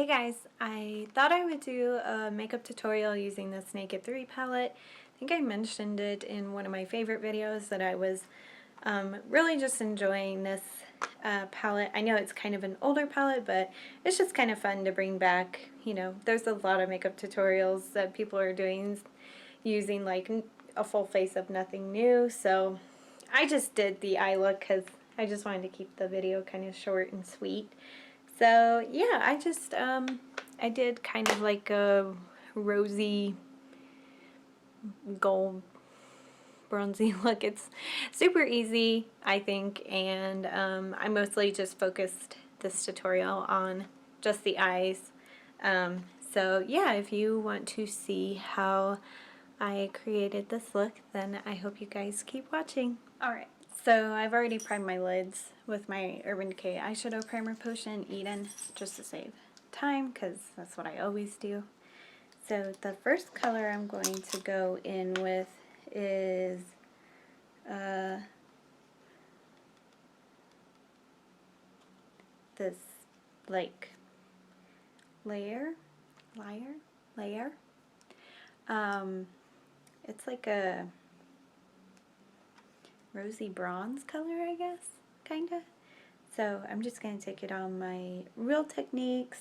Hey guys, I thought I would do a makeup tutorial using this Naked 3 palette. I think I mentioned it in one of my favorite videos that I was really just enjoying this palette. I know it's kind of an older palette, but it's just kind of fun to bring back. You know, there's a lot of makeup tutorials that people are doing using like a full face of nothing new, so I just did the eye look because I just wanted to keep the video kind of short and sweet. So yeah, I did kind of like a rosy gold bronzy look. It's super easy, I think, and I mostly just focused this tutorial on just the eyes. So yeah, if you want to see how I created this look, then I hope you guys keep watching. Alright, so I've already primed my lids with my Urban Decay eyeshadow primer potion, Eden, just to save time, because that's what I always do. So the first color I'm going to go in with is this like layer. It's like a rosy bronze color, I guess, kinda. So I'm just going to take it on my Real Techniques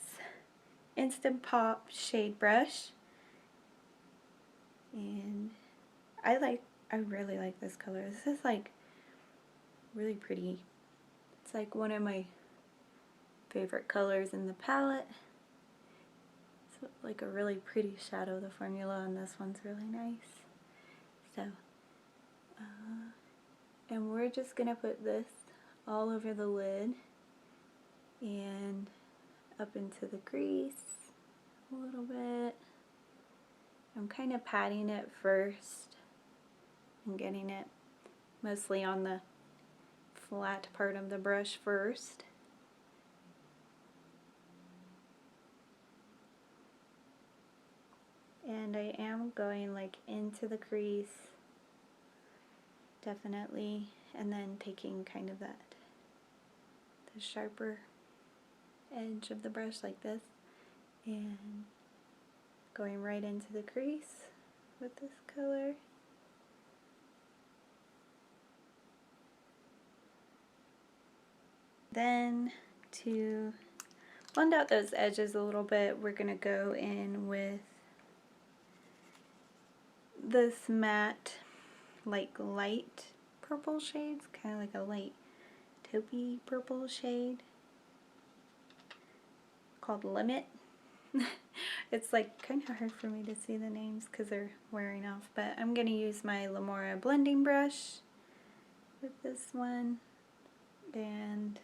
Instant Pop shade brush, and I really like this color. This is like really pretty. It's like one of my favorite colors in the palette. It's like a really pretty shadow. The formula on this one's really nice. So, and we're just gonna put this all over the lid and up into the crease a little bit. I'm kind of patting it first and getting it mostly on the flat part of the brush first. And I am going like into the crease, definitely, and then taking kind of the sharper edge of the brush like this and going right into the crease with this color. Then to blend out those edges a little bit, we're going to go in with this matte, like light purple shades, kind of like a light taupey purple shade called Limit. It's like kind of hard for me to see the names because they're wearing off, but I'm going to use my Lamora blending brush with this one and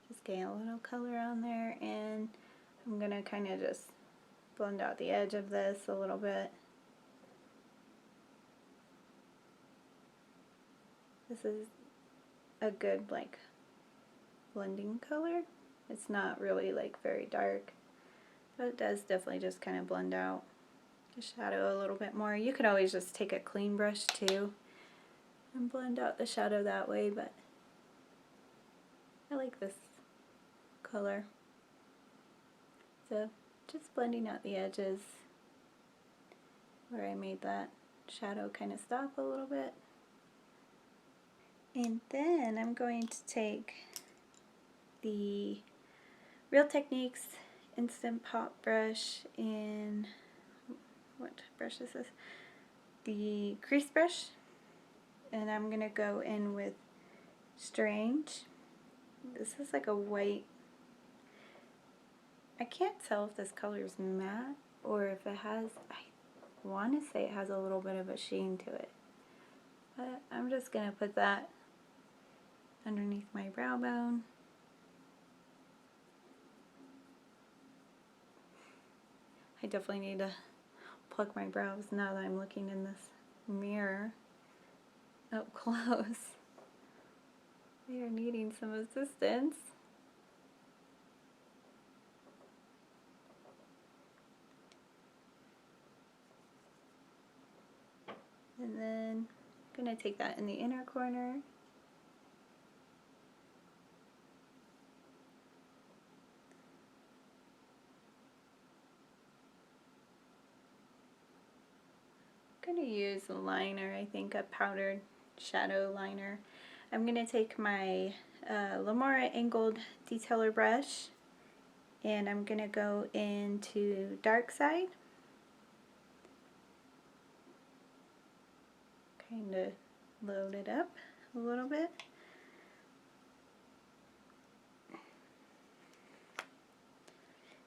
just getting a little color on there, and I'm going to kind of just blend out the edge of this a little bit. This is a good like blending color. It's not really like very dark, but it does definitely just kind of blend out the shadow a little bit more. You could always just take a clean brush too and blend out the shadow that way, but I like this color. So just blending out the edges where I made that shadow kind of stop a little bit. And then I'm going to take the Real Techniques Instant Pop brush in, what brush is this? The crease brush. And I'm going to go in with Strange. This is like a white, I can't tell if this color is matte or if it has, I want to say it has a little bit of a sheen to it. But I'm just going to put that underneath my brow bone. I definitely need to pluck my brows now that I'm looking in this mirror up close. They are needing some assistance. And then going to take that in the inner corner. I'm going to use a liner, I think a powdered shadow liner. I'm going to take my Lamora angled detailer brush and I'm going to go into dark side. Kind of load it up a little bit.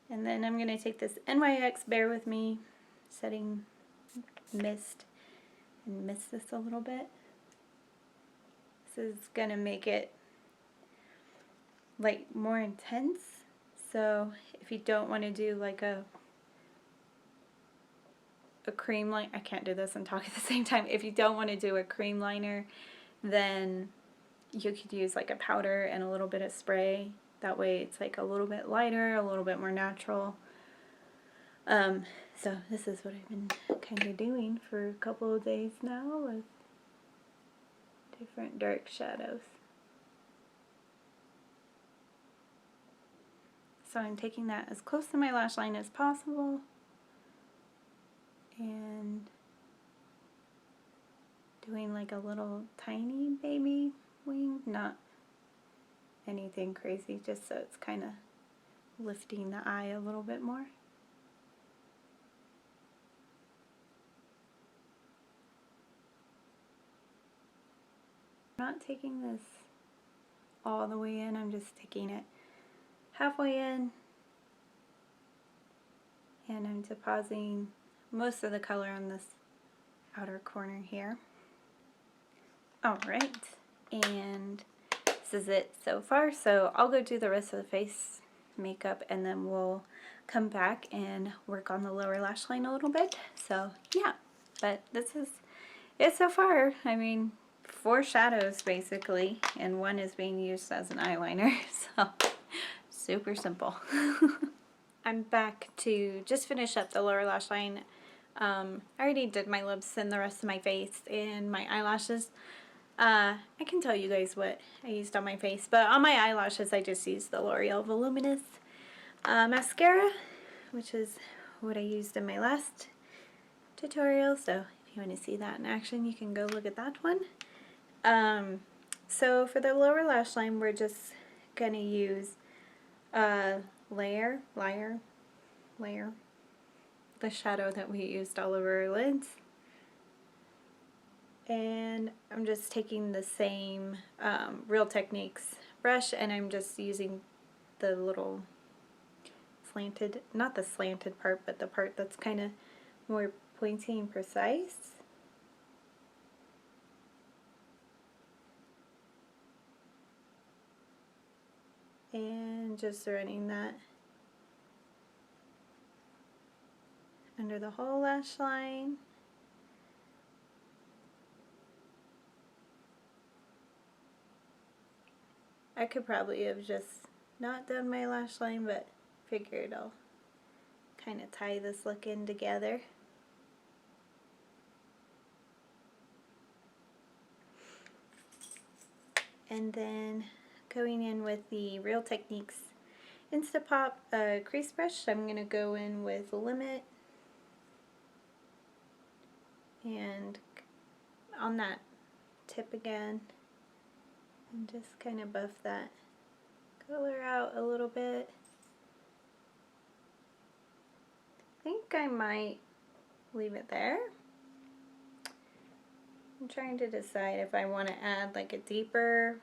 And then I'm going to take this NYX Bear With Me setting mist and mist this a little bit. This is going to make it like more intense. So if you don't want to do like a cream line, I can't do this and talk at the same time. If you don't want to do a cream liner, then you could use like a powder and a little bit of spray. That way it's like a little bit lighter, a little bit more natural. So this is what I've been kind of doing for a couple of days now with different dark shadows. So I'm taking that as close to my lash line as possible and doing like a little tiny baby wing, not anything crazy, just so it's kind of lifting the eye a little bit more. I'm not taking this all the way in, I'm just taking it halfway in, and I'm depositing most of the color on this outer corner here. Alright, and this is it so far, so I'll go do the rest of the face makeup and then we'll come back and work on the lower lash line a little bit. So yeah, but this is it so far. I mean, 4 shadows basically, and one is being used as an eyeliner, so super simple. I'm back to just finish up the lower lash line. I already did my lips and the rest of my face and my eyelashes. I can tell you guys what I used on my face, but on my eyelashes I just used the L'Oreal Voluminous mascara, which is what I used in my last tutorial, so if you want to see that in action you can go look at that one. So for the lower lash line we're just going to use layer, the shadow that we used all over our lids. And I'm just taking the same Real Techniques brush and I'm just using the little slanted, not the slanted part, but the part that's kind of more pointy and precise. And just running that under the whole lash line. I could probably have just not done my lash line, but figured I'll kind of tie this look in together. And then going in with the Real Techniques Instapop crease brush, I'm going to go in with Limit and on that tip again and just kind of buff that color out a little bit. I think I might leave it there. I'm trying to decide if I want to add like a deeper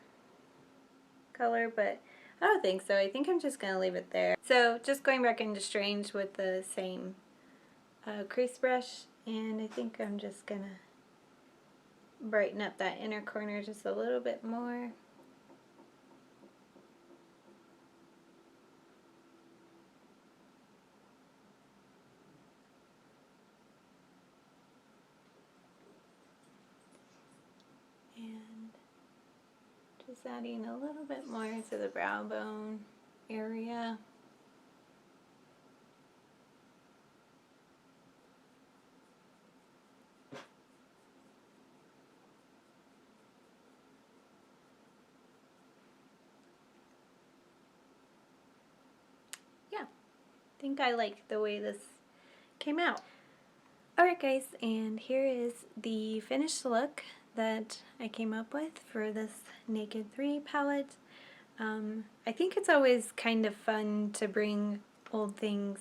color, but I don't think so. I think I'm just going to leave it there. So just going back into Strange with the same crease brush, and I think I'm just going to brighten up that inner corner just a little bit more. And just adding a little bit more to the brow bone area. think I like the way this came out. Alright guys, and here is the finished look that I came up with for this Naked 3 palette. I think it's always kind of fun to bring old things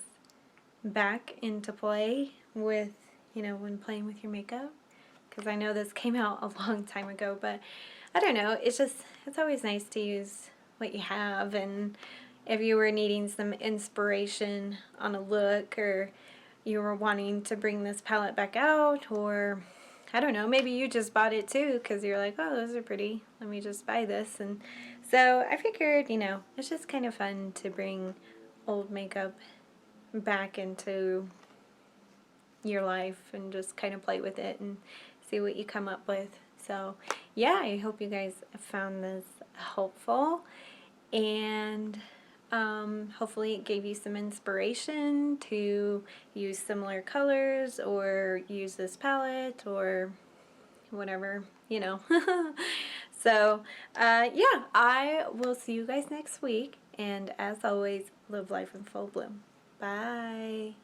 back into play with, you know, when playing with your makeup. Because I know this came out a long time ago, but I don't know, it's always nice to use what you have, and if you were needing some inspiration on a look, or you were wanting to bring this palette back out, or I don't know, maybe you just bought it too because you're like, oh, those are pretty, let me just buy this. And so I figured, you know, it's just kind of fun to bring old makeup back into your life and just kind of play with it and see what you come up with. So yeah, I hope you guys found this helpful, and hopefully it gave you some inspiration to use similar colors or use this palette or whatever, you know. So yeah, I will see you guys next week, and as always, live life in full bloom. Bye.